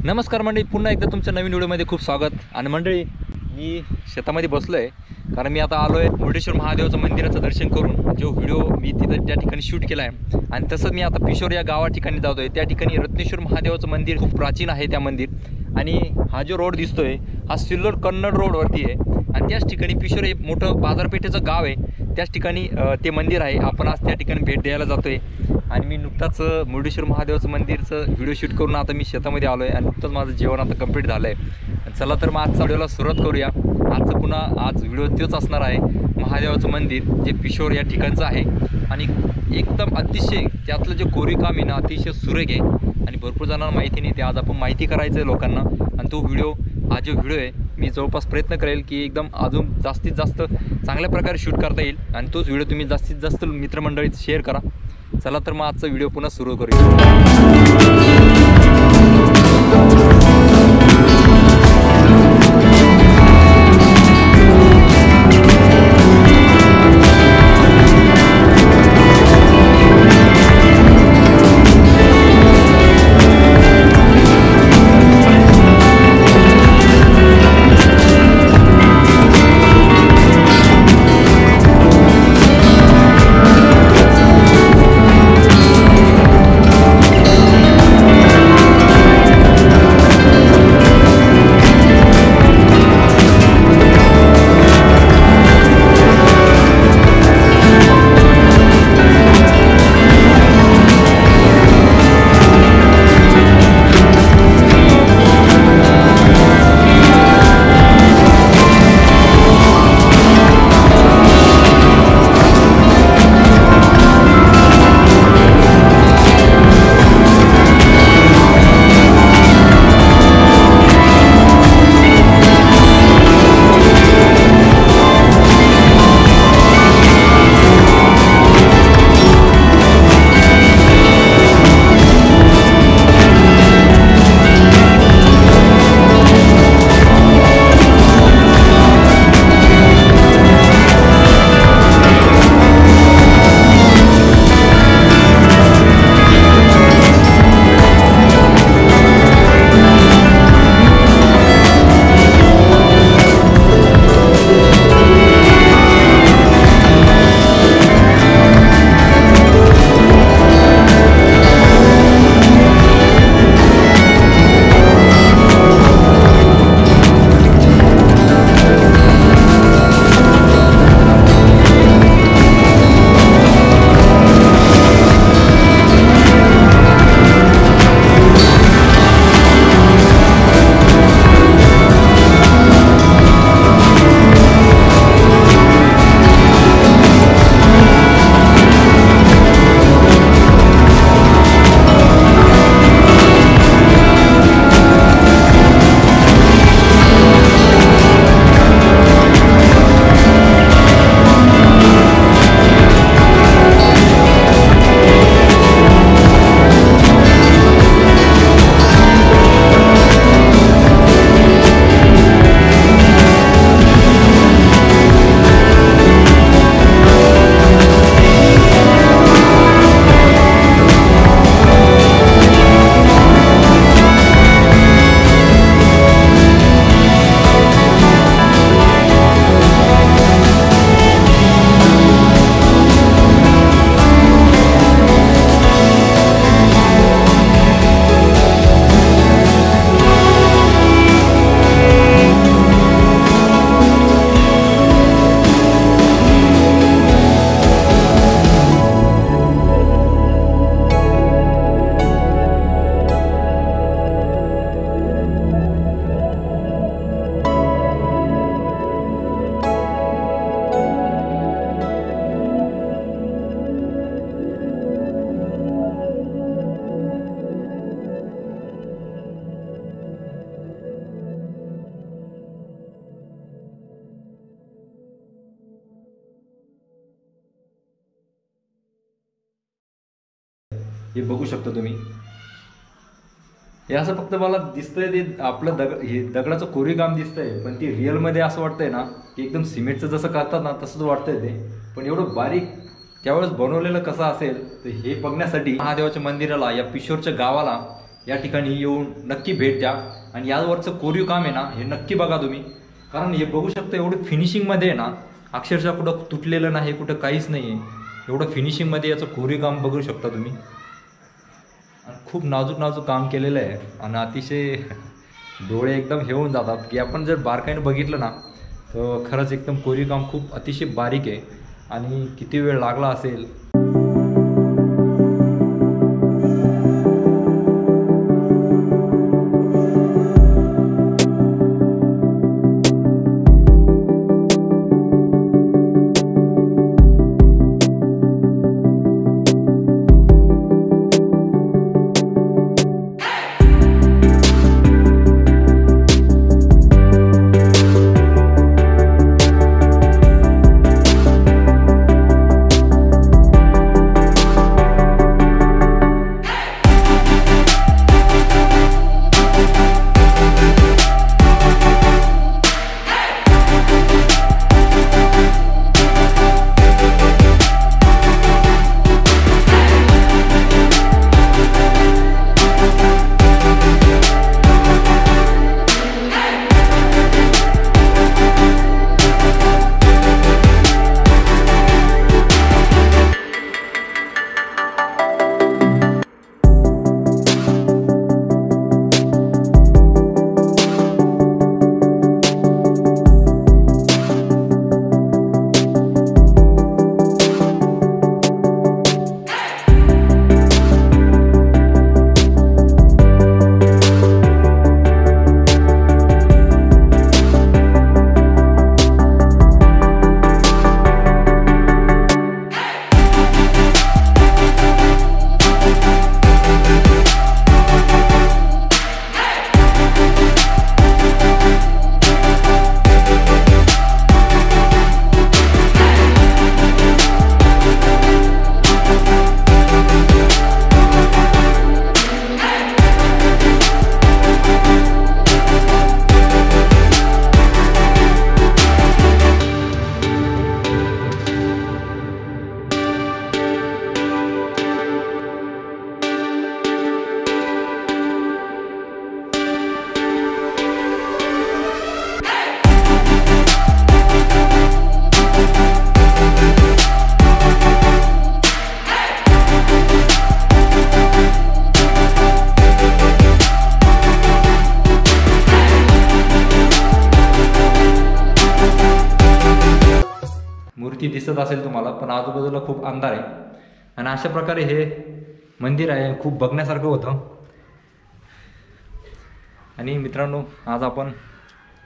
नमस्कार मंडळी, पुन्हा एकदा तुमच्या नवीन व्हिडिओमध्ये खूप स्वागत. आणि मंडळी, मी शेतामध्ये बसलो आहे कारण मी आता आलो आहे मुर्डेश्वर महादेवाचं मंदिराचं दर्शन करून. जो व्हिडिओ मी तिथं त्या ठिकाणी शूट केला आहे आणि तसंच मी आता पिशोर या गावा ठिकाणी जातो आहे. त्या ठिकाणी रत्नेश्वर महादेवाचं मंदिर खूप प्राचीन आहे त्या मंदिर. आणि हा जो रोड दिसतोय हा सिल्लोड कन्नड रोडवरती आहे आणि त्याच ठिकाणी पिशोर हे मोठं बाजारपेठेचं गाव आहे. त्याच ठिकाणी ते मंदिर आहे. आपण आज त्या ठिकाणी भेट द्यायला जातो आहे. आणि मी नुकताच मुर्डेश्वर महादेवाचं मंदिरचं व्हिडिओ शूट करून आता मी शेतामध्ये आलो आहे आणि नुकतंच माझं जेवण आता कंप्लीट झालं आहे. चला तर मग आजच्या व्हिडिओला सुरुवात करूया. आज व्हिडिओ तोच असणार आहे, महादेवाचं मंदिर जे पिशोर या ठिकाणचं आहे. आणि एकदम अतिशय त्यातलं जे कोरीव काम आहे ना, अतिशय सुरेख आहे आणि भरपूर जणांना माहिती नाही. ते आज आपण माहिती करायचं आहे लोकांना. आणि तो व्हिडिओ हा जो व्हिडिओ आहे मी जवळपास प्रयत्न करेल की एकदम अजून जास्तीत जास्त चांगल्या प्रकारे शूट करता येईल आणि तोच व्हिडिओ तुम्ही जास्तीत जास्त मित्रमंडळीत शेअर करा. चला तर मग आजचा व्हिडिओ पुन्हा सुरू करूया. हे बघू शकता तुम्ही. हे असं फक्त मला दिसतंय ते आपलं हे दगडाचं कोरीव काम दिसतंय, पण ते रिअलमध्ये असं वाटतंय ना की एकदम सिमेंटचं जसं करतात ना तसंच वाटतंय ते. पण एवढं बारीक त्यावेळेस बनवलेलं कसं असेल तर हे बघण्यासाठी महादेवाच्या मंदिराला या पिशोरच्या गावाला या ठिकाणी येऊन नक्की भेट द्या आणि यावरचं कोरीव काम आहे ना हे नक्की बघा तुम्ही, कारण हे बघू शकता एवढं फिनिशिंगमध्ये आहे ना, अक्षरशः कुठं तुटलेलं नाही, कुठं काहीच नाही आहे, एवढं फिनिशिंगमध्ये याचं कोरीव काम बघू शकता तुम्ही. खूप नाजूक नाजूक काम केलेलं आहे आणि अतिशय डोळे एकदम हे होऊन जातात की आपण जर बारकाईने बघितलं ना तर खरंच एकदम कोरीव काम खूप अतिशय बारीक आहे. आणि किती वेळ लागला असेल. मूर्ती दिसत असेल तुम्हाला, पण आजूबाजूला खूप अंधार आहे. आणि अशा प्रकारे हे मंदिर आहे, खूप बघण्यासारखं होतं. आणि मित्रांनो, आज आपण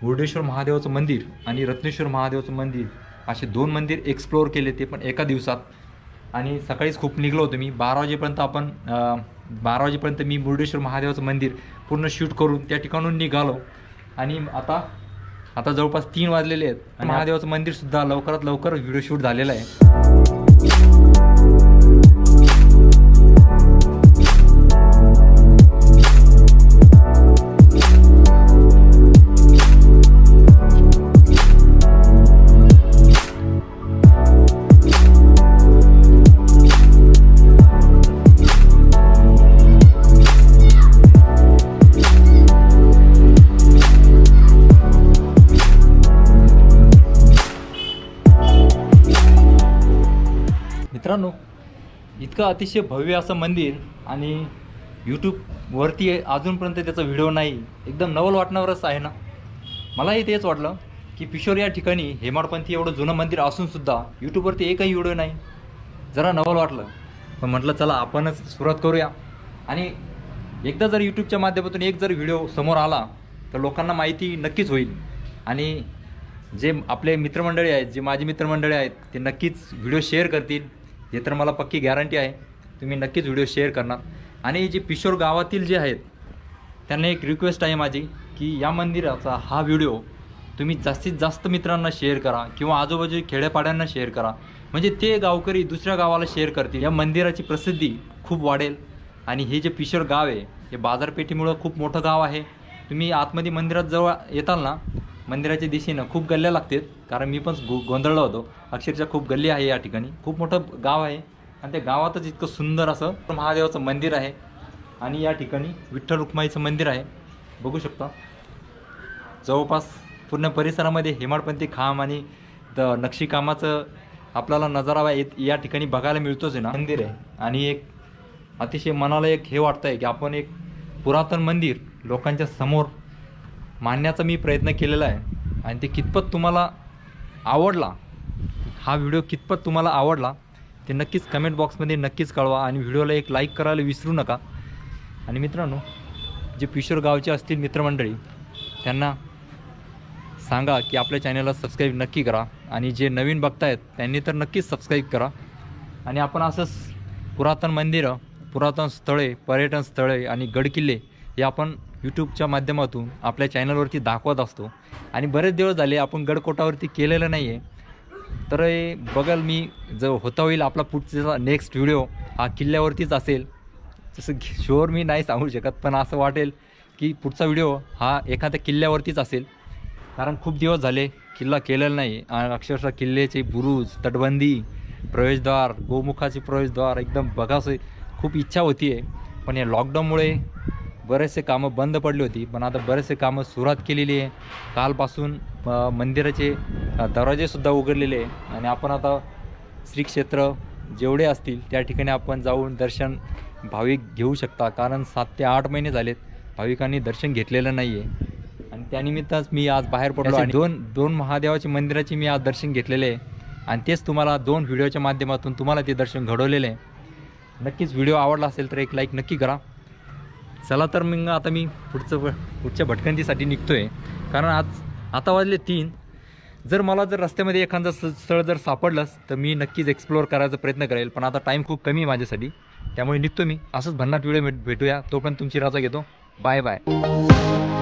मुर्डेश्वर महादेवाचं मंदिर आणि रत्नेश्वर महादेवाचं मंदिर असे 2 मंदिर एक्सप्लोअर केले, ते पण एका दिवसात. आणि सकाळीच खूप निघलो होतो मी 12 वाजेपर्यंत. 12 वाजेपर्यंत मी मुर्डेश्वर महादेवाचं मंदिर पूर्ण शूट करून त्या ठिकाणून निघालो. आणि आता जवळपास 3 वाजलेले आहेत. महादेवाचं मंदिरसुद्धा लवकरात लवकर व्हिडिओ शूट झालेला आहे. मित्रांनो, इतकं अतिशय भव्य असं मंदिर आणि यूट्यूबवरती अजूनपर्यंत त्याचा व्हिडिओ नाही, एकदम नवल वाटणारच आहे ना. मलाही तेच वाटलं की पिशोर या ठिकाणी हेमाडपंथी एवढं जुनं मंदिर असूनसुद्धा यूट्यूबवरती एकही व्हिडिओ नाही. जरा नवल वाटलं, पण म्हटलं चला आपणच सुरुवात करूया. आणि एकदा जर यूट्यूबच्या माध्यमातून एक जर व्हिडिओ समोर आला तर लोकांना माहिती नक्कीच होईल. आणि जे आपले मित्रमंडळी आहेत, जे माझे मित्रमंडळी आहेत, ते नक्कीच व्हिडिओ शेअर करतील, हे तर मला पक्की गॅरंटी आहे. तुम्ही नक्कीच व्हिडिओ शेअर करणार. आणि जे पिशोर गावातील जे आहेत त्यांना एक रिक्वेस्ट आहे माझी की या मंदिराचा हा व्हिडिओ तुम्ही जास्तीत जास्त मित्रांना शेअर करा किंवा आजूबाजूच्या खेड्यापाड्यांना शेअर करा, म्हणजे ते गावकरी दुसऱ्या गावाला शेअर करतील. या मंदिराची प्रसिद्धी खूप वाढेल. आणि हे जे पिशोर गाव आहे हे बाजारपेठेमुळं खूप मोठं गाव आहे. तुम्ही आतमध्ये मंदिरात जवळ येताल ना, मंदिराच्या दिशेनं खूप गल्ल्या लागतात, कारण मी पण गोंधळलो होतो. अक्षरशः खूप गल्ली आहे या ठिकाणी, खूप मोठं गाव आहे. आणि त्या गावातच इतकं सुंदर असं महादेवाचं मंदिर आहे. आणि या ठिकाणी विठ्ठल रुक्माईचं मंदिर आहे, बघू शकता. जवळपास पूर्ण परिसरामध्ये हेमाडपंथी खांब आणि नक्षीकामाचं आपल्याला नजारा या ठिकाणी बघायला मिळतोच आहे ना. मंदिर आहे आणि एक अतिशय मनाला एक हे वाटतं आहे की आपण एक पुरातन मंदिर लोकांच्या समोर मांडण्याचा मी प्रयत्न केलेला आहे. आणि ते कितपत तुम्हाला आवडला, हा व्हिडिओ कितपत तुम्हाला आवडला ते नक्कीच कमेंट बॉक्समध्ये नक्कीच कळवा. आणि व्हिडिओला एक लाईक करायला विसरू नका. आणि मित्रांनो, जे पिशोर गावचे असतील मित्रमंडळी त्यांना सांगा की आपल्या चॅनलला सबस्क्राईब नक्की करा. आणि जे नवीन बघतायत त्यांनी तर नक्कीच सबस्क्राईब करा. आणि आपण असंच पुरातन मंदिरं, पुरातन स्थळे, पर्यटन स्थळे आणि गडकिल्ले हे आपण यूट्यूबच्या माध्यमातून आपल्या चॅनलवरती दाखवत असतो. आणि बरेच दिवस झाले आपण गडकोटावरती केलेलं नाही आहे. तर बघाल मी जो होता होईल आपला पुढचा नेक्स्ट व्हिडिओ हा किल्ल्यावरतीच असेल. तसं शुअर मी नाही सांगू शकत, पण असं वाटेल की पुढचा व्हिडिओ हा एखाद्या किल्ल्यावरतीच असेल. कारण खूप दिवस झाले किल्ला केलेला नाही. अक्षरशः किल्ल्याचे बुरुज, तटबंदी, प्रवेशद्वार, गोमुखाचे प्रवेशद्वार एकदम बघायचं खूप इच्छा होती आहे. पण या लॉकडाऊनमुळे बरेचसे कामं बंद पडली होती. पण आता बरेचसे कामं सुरुवात केलेली आहे. कालपासून मंदिराचे दरवाजेसुद्धा उघडलेले आहे. आणि आपण आता श्री क्षेत्र जेवढे असतील त्या ठिकाणी आपण जाऊन दर्शन भाविक घेऊ शकता. कारण 7 ते 8 महिने झालेत भाविकांनी दर्शन घेतलेलं नाही आहे. आणि त्यानिमित्तच मी आज बाहेर पडलो आणि दोन महादेवाच्या मंदिराचे मी आज दर्शन घेतलेले आहे. आणि तेच तुम्हाला 2 व्हिडिओच्या माध्यमातून तुम्हाला ते दर्शन घडवलेलं आहे. नक्कीच व्हिडिओ आवडला असेल तर एक लाईक नक्की करा. चला तर मग आता मी पुढच्या भटकंतीसाठी निघतो आहे. कारण आता वाजले 3. जर रस्त्यामध्ये एखादं स्थळ जर सापडलंच तर मी नक्कीच एक्सप्लोअर करायचा प्रयत्न करेल. पण आता टाईम खूप कमी आहे माझ्यासाठी, त्यामुळे निघतो मी. असंच भन्नाट व्हिडिओ भेटूया. तोपर्यंत तुमची रजा घेतो. Bye bye.